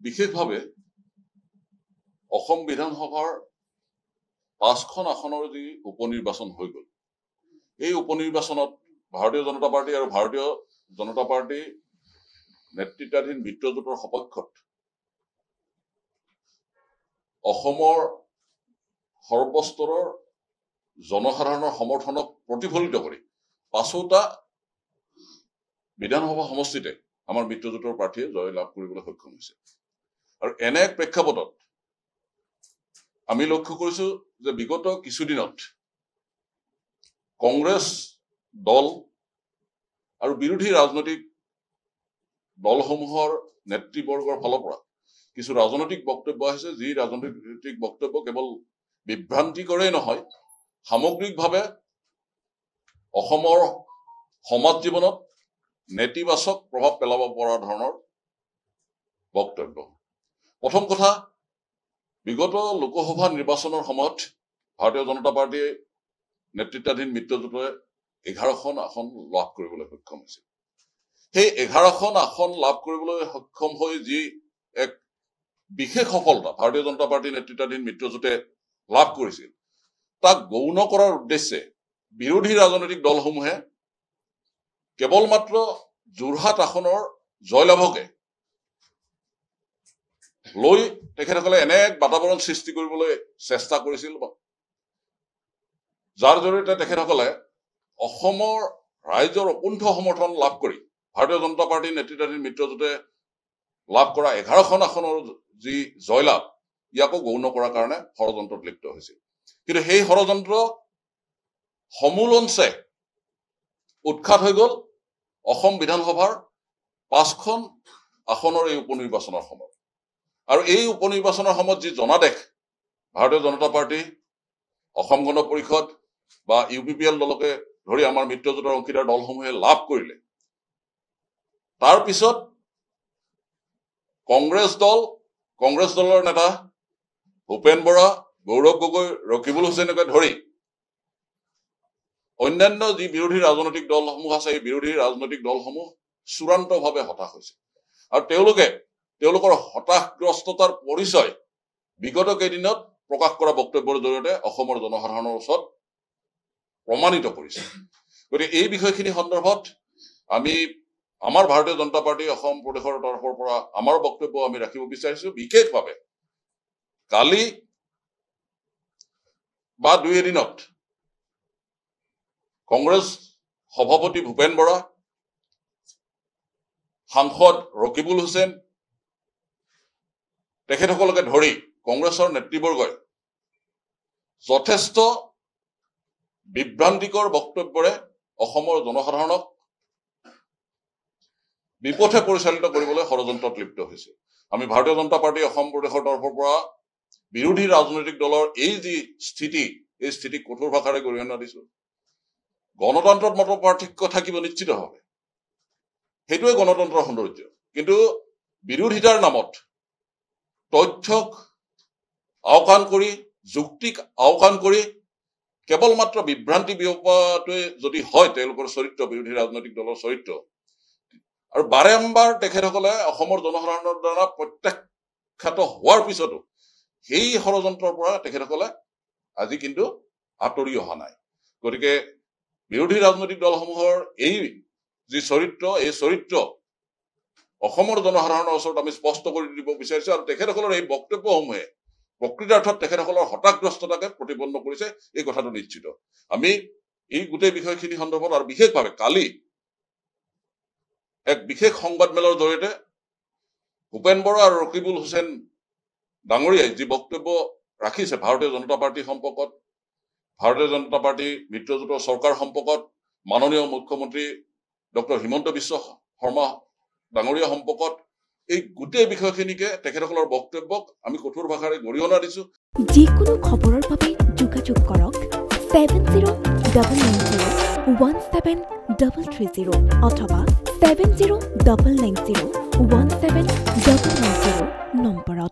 বিশেষভাৱে অসম বিধানসভাৰ 5খন আসনৰ যি উপনিৰ্বাচন হৈ গ'ল এই উপনিৰ্বাচনত ভাৰতীয় জনতা পাৰ্টি আৰু ভাৰতীয় জনতা পাৰ্টি নেতৃত্বাধীন মিত্ৰজোঁটৰ সপক্ষত অসমৰ সৰ্বস্তৰৰ জনসাধাৰণৰ সমৰ্থনক প্ৰতিফলিত কৰি 5টা বিধানসভা সমষ্টিতে আমাৰ মিত্ৰজোঁটৰ প্ৰাৰ্থীয়ে জয় লাভ কৰিবলৈ সক্ষম হৈছে আৰু এনে এক প্ৰেক্ষাপটত আমি লক্ষ্য কৰিছো যে বিগত কিছুদিনত কংগ্ৰেছ দল আৰু বিৰোধী ৰাজনৈতিক দলসমূহৰ নেতৃবৰ্গৰ ফালৰ পৰা কিছু ৰাজনৈতিক বক্তব্য আছে যি ৰাজনৈতিক বক্তব্য কেৱল বিভ্ৰান্তিকৰেই নহয় সামগ্ৰিকভাৱে অসমৰ সমাজ জীৱনত নেতিবাচক প্ৰভাৱ পেলাব পৰা ধৰণৰ বক্তব্য প্ৰথম কথা বিগত লোকসভা নিৰ্বাচনৰ সময়ত ভাৰতীয় জনতা পাৰ্টিয়ে নেতৃত্বাধীন মিত্ৰজোঁটে 11খন আসন লাভ কৰিবলৈ সক্ষম হৈছিল সেই 11খন আসন লাভ কৰিবলৈ সক্ষম হৈ যি এক বিশেষ সফলতা ভাৰতীয় জনতা পাৰ্টি নেতৃত্বাধীন মিত্ৰজোঁটে লাভ কৰিছিল তাক গৌণ কৰাৰ উদ্দেশ্যে বিৰোধী ৰাজনৈতিক দলসমূহে কেৱল মাত্ৰ যোৰহাট আসনৰ জয়লাভকে লৈ তেখেতসকলে এনে এক বাতাবৰণ সৃষ্টি কৰিবলৈ চেষ্টা কৰিছিল যাৰ জৰিয়তে তেখেতসকলে অসমৰ ৰাইজৰ অকুণ্ঠ সমৰ্থন লাভ কৰি ভাৰতীয় জনতা পাৰ্টিৰ নেতৃত্বাধীন মিত্ৰজোঁটে লাভ কৰা 11খন আসনৰ যি জয়লাভ ইয়াকো গৌণ কৰাৰ কাৰণে ষড়যন্ত্ৰত লিপ্ত হৈছিল কিন্তু সেই ষড়যন্ত্ৰ সমূলঞ্চে উৎখাত হৈ গ'ল অসম বিধানসভাৰ 5খন আসনৰ এই উপনিৰ্বাচনৰ সময়ত আৰু এই উপনিৰ্বাচনৰ সময়ত যি জনাদেশ ভাৰতীয় জনতা পাৰ্টি অসম গণ পৰিষদ বা UPPL দলকে ধৰি আমাৰ মিত্ৰজোঁটৰ অংশীদাৰ দলসমূহে লাভ কৰিলে তাৰ পিছত কংগ্ৰেছ দলৰ নেতা ভূপেন বৰা গৌৰৱ গগৈ ৰকিবুল হুছেইনকে ধৰি অন্যান্য যি বিৰোধী ৰাজনৈতিক দলসমূহ আছে এই বিৰোধী ৰাজনৈতিক দলসমূহ চূড়ান্তভাৱে হতাশ হৈছে আৰু তেওঁলোকৰ হতাশগ্ৰস্ততাৰ পৰিচয় বিগত কেইদিনত প্ৰকাশ কৰা বক্তব্যৰ জৰিয়তে অসমৰ জনসাধাৰণৰ ওচৰত প্ৰমাণিত কৰিছে গতিকে এই বিষয়খিনি সন্দৰ্ভত আমি আমাৰ ভাৰতীয় জনতা পাৰ্টি অসম প্ৰদেশৰ তৰফৰ পৰা আমাৰ বক্তব্য আমি ৰাখিব বিচাৰিছো বিশেষভাৱে কালি বা 2 এদিনত কংগ্ৰেছ সভাপতি ভূপেন বৰা সাংসদ ৰকিবুল হুছেইন তেখেতসকলকে ধৰি কংগ্ৰেছৰ নেতৃবৰ্গই যথেষ্ট বিভ্ৰান্তিকৰ বক্তব্যৰে অসমৰ জনসাধাৰণক বিপথে পৰিচালিত কৰিবলৈ ষড়যন্ত্ৰত লিপ্ত হৈছে আমি ভাৰতীয় জনতা পাৰ্টি অসম প্ৰদেশৰ তৰফৰ পৰা বিৰোধী ৰাজনৈতিক দলৰ এই যি স্থিতি এই স্থিতিক কঠোৰ ভাষাৰে গৰিহণা দিছো গণতন্ত্ৰত মত পাৰ্থক্য থাকিব নিশ্চিতভাৱে সেইটোৱে গণতন্ত্ৰৰ সৌন্দৰ্য কিন্তু বিৰোধিতাৰ নামত তথ্যক আওকাণ কৰি যুক্তিক আওকাণ কৰি কেৱল মাত্ৰ বিভ্ৰান্তি বিয়পোৱাটোৱে যদি হয় তেওঁলোকৰ চৰিত্ৰ বিৰোধী ৰাজনৈতিক দলৰ চৰিত্ৰ আৰু বাৰম্বাৰ তেখেতসকলে অসমৰ জনসাধাৰণৰ দ্বাৰা প্ৰত্যাখ্যাত হোৱাৰ পিছতো সেই ষড়যন্ত্ৰৰ পৰা তেখেতসকলে আজি কিন্তু আঁতৰি অহা নাই গতিকে বিৰোধী ৰাজনৈতিক দলসমূহৰ এই যি চৰিত্ৰ এই চৰিত্ৰ অসমৰ জনসাধাৰণৰ ওচৰত আমি স্পষ্ট কৰি দিব বিচাৰিছো আৰু তেখেতসকলৰ এই বক্তব্যসমূহে প্ৰকৃতাৰ্থত তেখেতসকলৰ হতাশগ্ৰস্ততাকে প্ৰতিপন্ন কৰিছে এই কথাটো নিশ্চিত আমি এই গোটেই বিষয়খিনি সন্দৰ্ভত আৰু বিশেষভাৱে কালি এক বিশেষ সংবাদমেলৰ জৰিয়তে ভূপেন বৰা আৰু ৰকিবুল হুছেইন ডাঙৰীয়াই যি বক্তব্য ৰাখিছে ভাৰতীয় জনতা পাৰ্টি সম্পৰ্কত ভাৰতীয় জনতা পাৰ্টি মিত্ৰজোঁটৰ চৰকাৰ সম্পৰ্কত মাননীয় মুখ্যমন্ত্ৰী ডক্টৰ হিমন্ত বিশ্ব শৰ্মা ডাঙৰীয়া সম্পৰ্কত এই গোটেই বিষয়খিনিকে তেখেতসকলৰ বক্তব্যক আমি কঠোৰ ভাষাৰে গৰিহণা দিছো যিকোনো খবৰৰ বাবে যোগাযোগ কৰক 7099017330 অথবা 7099017390 নম্বৰত